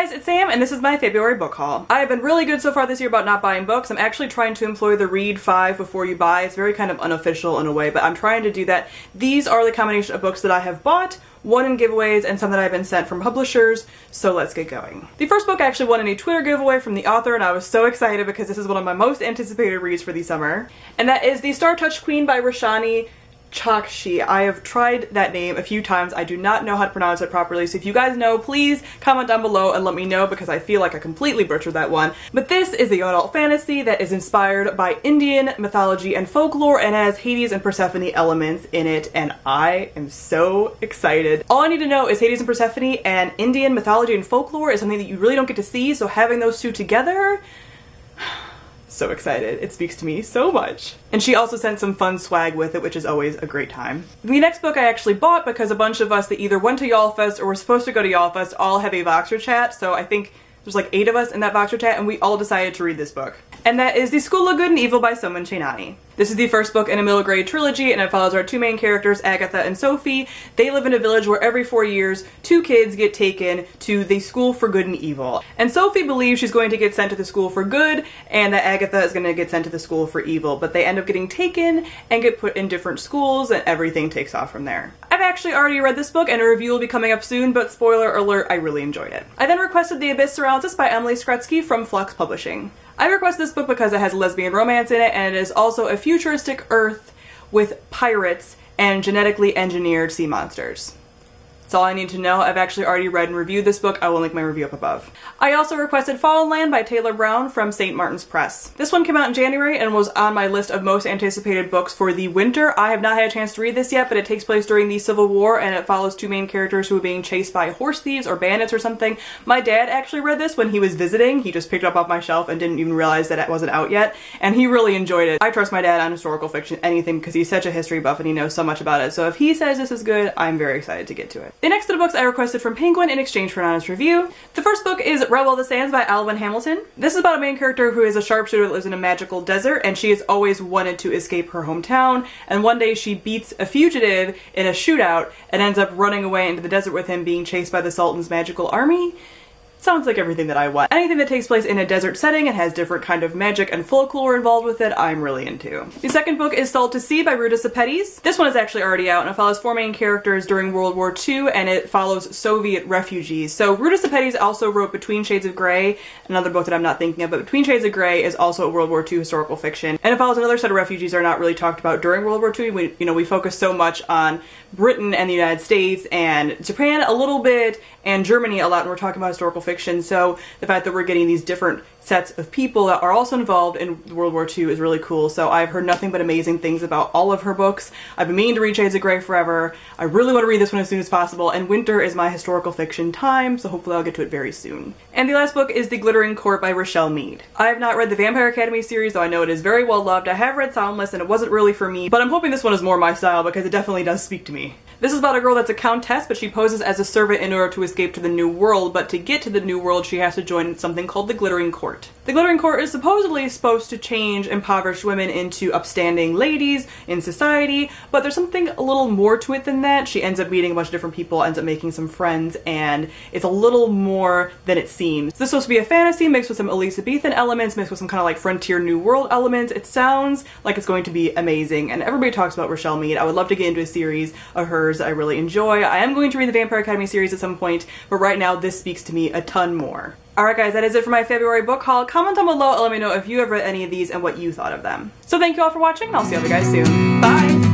guys, it's Sam, and this is my February book haul. I have been really good so far this year about not buying books. I'm actually trying to employ the read 5 before you buy. It's very kind of unofficial in a way, but I'm trying to do that. These are the combination of books that I have bought, one in giveaways, and some that I've been sent from publishers, so let's get going. The first book actually won in a Twitter giveaway from the author, and I was so excited because this is one of my most anticipated reads for the summer. And that is The Star-Touched Queen by Roshani Chokshi. I have tried that name a few times. I do not know how to pronounce it properly, so if you guys know, please comment down below and let me know because I feel like I completely butchered that one. But this is a young adult fantasy that is inspired by Indian mythology and folklore and has Hades and Persephone elements in it, and I am so excited. All I need to know is Hades and Persephone and Indian mythology and folklore is something that you really don't get to see, so having those two together, so excited. It speaks to me so much. And she also sent some fun swag with it, which is always a great time. The next book I actually bought because a bunch of us that either went to YALLFest or were supposed to go to YALLFest all have a Voxer chat, so I think there's like 8 of us in that Voxer chat and we all decided to read this book. And that is The School of Good and Evil by Soman Chainani. This is the first book in a middle grade trilogy, and it follows our two main characters, Agatha and Sophie. They live in a village where every 4 years, 2 kids get taken to the School for Good and Evil. And Sophie believes she's going to get sent to the School for Good, and that Agatha is going to get sent to the School for Evil. But they end up getting taken and get put in different schools, and everything takes off from there. I've actually already read this book, and a review will be coming up soon, but spoiler alert, I really enjoyed it. I then requested The Abyss Surrounds Us by Emily Skretsky from Flux Publishing. I requested this book because it has lesbian romance in it, and it is also a futuristic Earth with pirates and genetically engineered sea monsters. That's all I need to know. I've actually already read and reviewed this book. I will link my review up above. I also requested Fallen Land by Taylor Brown from St. Martin's Press. This one came out in January and was on my list of most anticipated books for the winter. I have not had a chance to read this yet, but it takes place during the Civil War and it follows 2 main characters who are being chased by horse thieves or bandits or something. My dad actually read this when he was visiting. He just picked it up off my shelf and didn't even realize that it wasn't out yet, and he really enjoyed it. I trust my dad on historical fiction, anything, because he's such a history buff and he knows so much about it. So if he says this is good, I'm very excited to get to it. The next set of books I requested from Penguin in exchange for an honest review. The first book is Rebel of the Sands by Alwyn Hamilton. This is about a main character who is a sharpshooter that lives in a magical desert, and she has always wanted to escape her hometown, and one day she beats a fugitive in a shootout and ends up running away into the desert with him, being chased by the Sultan's magical army. Sounds like everything that I want. Anything that takes place in a desert setting and has different kind of magic and folklore involved with it, I'm really into. The second book is Salt to Sea by Ruta Sepetys. This one is actually already out, and it follows 4 main characters during World War II, and it follows Soviet refugees. So Ruta Sepetys also wrote Between Shades of Grey, another book that I'm not thinking of, but Between Shades of Grey is also a World War II historical fiction, and it follows another set of refugees that are not really talked about during World War II. We focus so much on Britain and the United States and Japan a little bit, and Germany a lot when we're talking about historical fiction, so the fact that we're getting these different sets of people that are also involved in World War II is really cool. So I've heard nothing but amazing things about all of her books. I've been meaning to read Shades of Grey forever. I really want to read this one as soon as possible, and winter is my historical fiction time, so hopefully I'll get to it very soon. And the last book is The Glittering Court by Rochelle Mead. I have not read the Vampire Academy series, though I know it is very well loved. I have read Shameless and it wasn't really for me, but I'm hoping this one is more my style because it definitely does speak to me. This is about a girl that's a countess, but she poses as a servant in order to escape to the New World, but to get to the New World she has to join something called the Glittering Court. The Glittering Court is supposedly supposed to change impoverished women into upstanding ladies in society, but there's something a little more to it than that. She ends up meeting a bunch of different people, ends up making some friends, and it's a little more than it seems. This is supposed to be a fantasy mixed with some Elizabethan elements, mixed with some kind of like frontier New World elements. It sounds like it's going to be amazing, and everybody talks about Rochelle Mead. I would love to get into a series of hers that I really enjoy. I am going to read the Vampire Academy series at some point, but right now this speaks to me a ton more. Alright guys, that is it for my February book haul. Comment down below and let me know if you have read any of these and what you thought of them. So thank you all for watching, and I'll see you guys soon. Bye!